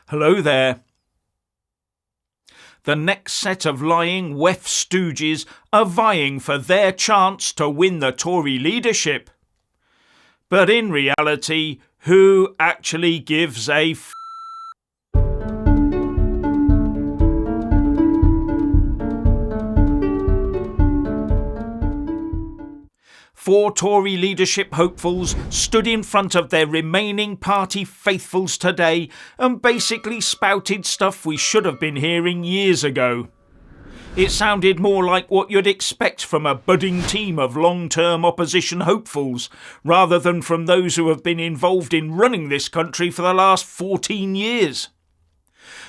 Hello there. The next set of lying WEF stooges are vying for their chance to win the Tory leadership. But in reality, who actually gives a f***? Four Tory leadership hopefuls stood in front of their remaining party faithfuls today and basically spouted stuff we should have been hearing years ago. It sounded more like what you'd expect from a budding team of long-term opposition hopefuls, rather than from those who have been involved in running this country for the last 14 years.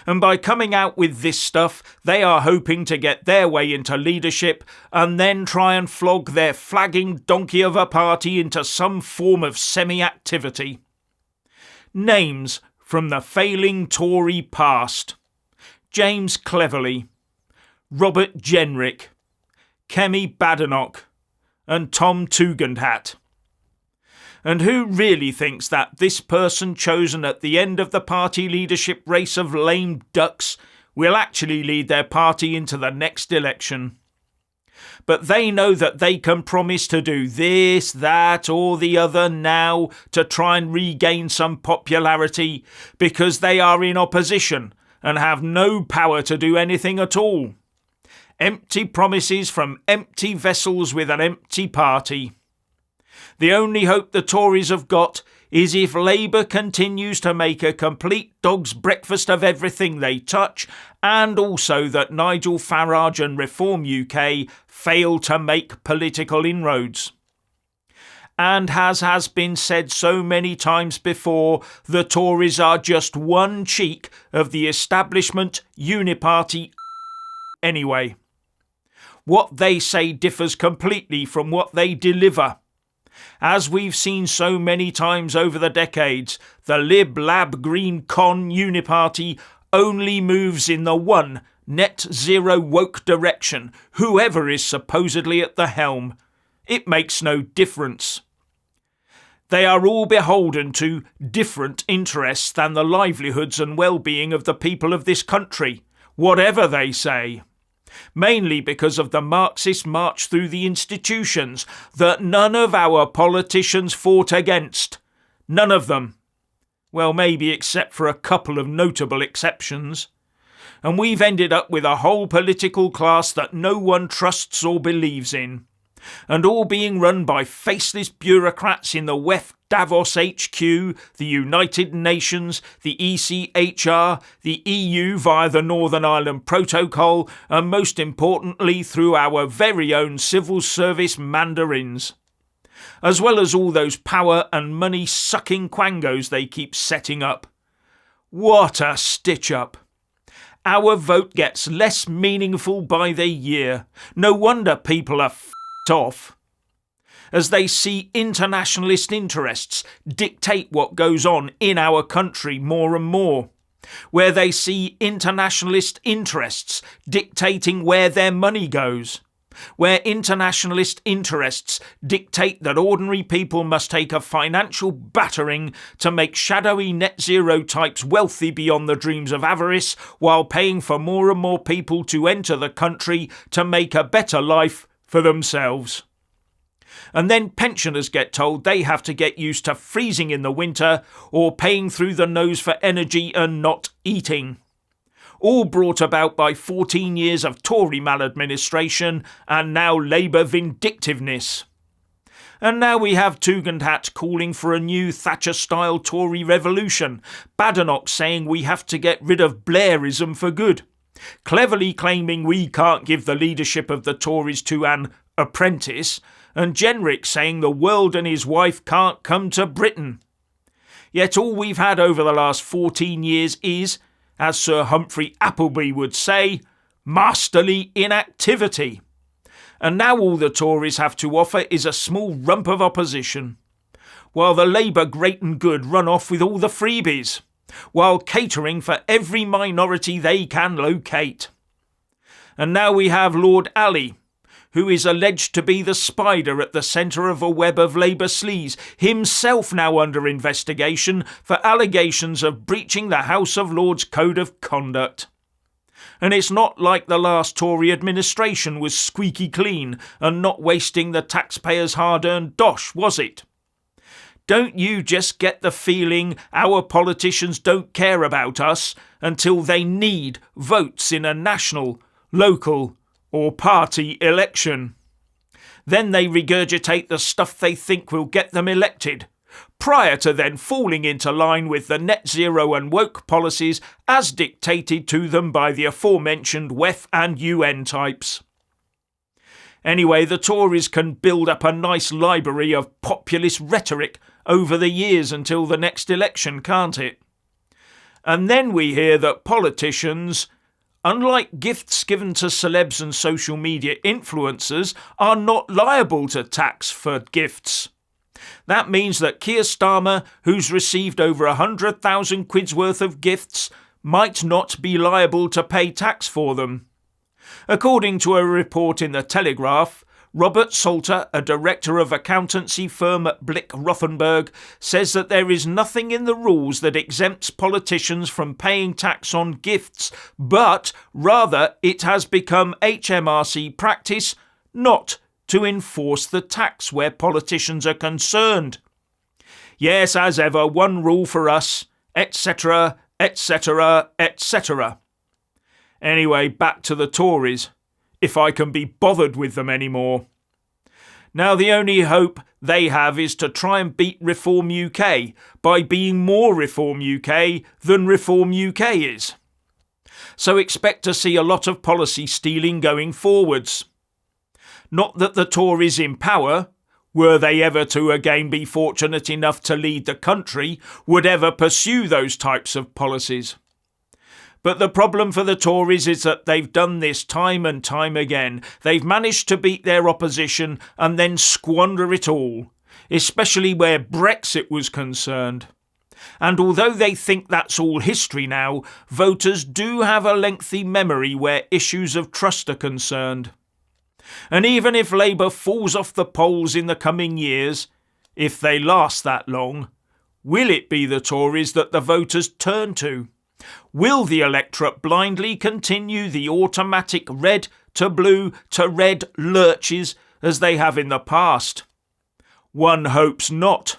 And by coming out with this stuff, they are hoping to get their way into leadership and then try and flog their flagging donkey of a party into some form of semi-activity. Names from the failing Tory past: James Cleverly, Robert Jenrick, Kemi Badenoch, and Tom Tugendhat. And who really thinks that this person chosen at the end of the party leadership race of lame ducks will actually lead their party into the next election? But they know that they can promise to do this, that, or the other now to try and regain some popularity because they are in opposition and have no power to do anything at all. Empty promises from empty vessels with an empty party. The only hope the Tories have got is if Labour continues to make a complete dog's breakfast of everything they touch, and also that Nigel Farage and Reform UK fail to make political inroads. And as has been said so many times before, the Tories are just one cheek of the establishment uniparty anyway. What they say differs completely from what they deliver. As we've seen so many times over the decades, the Lib Lab Green Con uniparty only moves in the one net zero woke direction, whoever is supposedly at the helm. It makes no difference. They are all beholden to different interests than the livelihoods and well-being of the people of this country, whatever they say. Mainly because of the Marxist march through the institutions that none of our politicians fought against. None of them. Well, maybe except for a couple of notable exceptions. And we've ended up with a whole political class that no one trusts or believes in. And all being run by faceless bureaucrats in the WEF Davos HQ, the United Nations, the ECHR, the EU via the Northern Ireland Protocol, and most importantly through our very own civil service mandarins. As well as all those power and money-sucking quangos they keep setting up. What a stitch-up! Our vote gets less meaningful by the year. No wonder people are off, as they see internationalist interests dictate what goes on in our country more and more, where they see internationalist interests dictating where their money goes, where internationalist interests dictate that ordinary people must take a financial battering to make shadowy net zero types wealthy beyond the dreams of avarice, while paying for more and more people to enter the country to make a better life for themselves. And then pensioners get told they have to get used to freezing in the winter or paying through the nose for energy and not eating. All brought about by 14 years of Tory maladministration and now Labour vindictiveness. And now we have Tugendhat calling for a new Thatcher-style Tory revolution, Badenoch saying we have to get rid of Blairism for good, cleverly claiming we can't give the leadership of the Tories to an apprentice, and Jenrick saying the world and his wife can't come to Britain. Yet all we've had over the last 14 years is, as Sir Humphrey Appleby would say, masterly inactivity. And now all the Tories have to offer is a small rump of opposition, while the Labour great and good run off with all the freebies, while catering for every minority they can locate. And now we have Lord Ali, who is alleged to be the spider at the centre of a web of Labour sleaze, himself now under investigation for allegations of breaching the House of Lords Code of Conduct. And it's not like the last Tory administration was squeaky clean and not wasting the taxpayers' hard-earned dosh, was it? Don't you just get the feeling our politicians don't care about us until they need votes in a national, local or party election? Then they regurgitate the stuff they think will get them elected, prior to then falling into line with the net zero and woke policies as dictated to them by the aforementioned WEF and UN types. Anyway, the Tories can build up a nice library of populist rhetoric over the years until the next election, can't it? And then we hear that politicians, unlike gifts given to celebs and social media influencers, are not liable to tax for gifts. That means that Keir Starmer, who's received over 100,000 quid's worth of gifts, might not be liable to pay tax for them. According to a report in The Telegraph, Robert Salter, a director of accountancy firm at Blick Rothenberg, says that there is nothing in the rules that exempts politicians from paying tax on gifts, but rather it has become HMRC practice not to enforce the tax where politicians are concerned. Yes, as ever, one rule for us, etc., etc., etc. Anyway, back to the Tories, if I can be bothered with them anymore. Now, the only hope they have is to try and beat Reform UK by being more Reform UK than Reform UK is. So expect to see a lot of policy stealing going forwards. Not that the Tories in power, were they ever to again be fortunate enough to lead the country, would ever pursue those types of policies. But the problem for the Tories is that they've done this time and time again. They've managed to beat their opposition and then squander it all, especially where Brexit was concerned. And although they think that's all history now, voters do have a lengthy memory where issues of trust are concerned. And even if Labour falls off the polls in the coming years, if they last that long, will it be the Tories that the voters turn to? Will the electorate blindly continue the automatic red to blue to red lurches as they have in the past? One hopes not.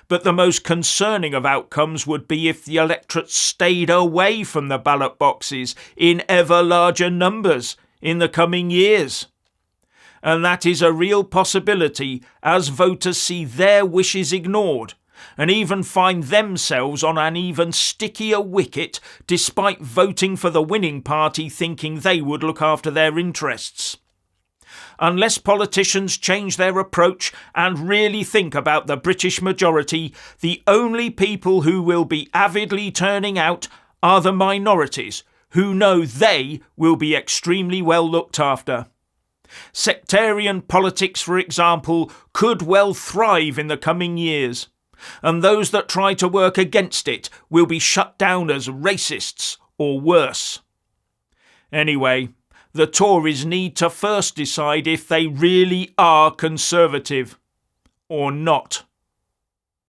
But the most concerning of outcomes would be if the electorate stayed away from the ballot boxes in ever larger numbers in the coming years. And that is a real possibility as voters see their wishes ignored and even find themselves on an even stickier wicket despite voting for the winning party thinking they would look after their interests. Unless politicians change their approach and really think about the British majority, the only people who will be avidly turning out are the minorities, who know they will be extremely well looked after. Sectarian politics, for example, could well thrive in the coming years, and those that try to work against it will be shut down as racists or worse. Anyway, the Tories need to first decide if they really are Conservative or not.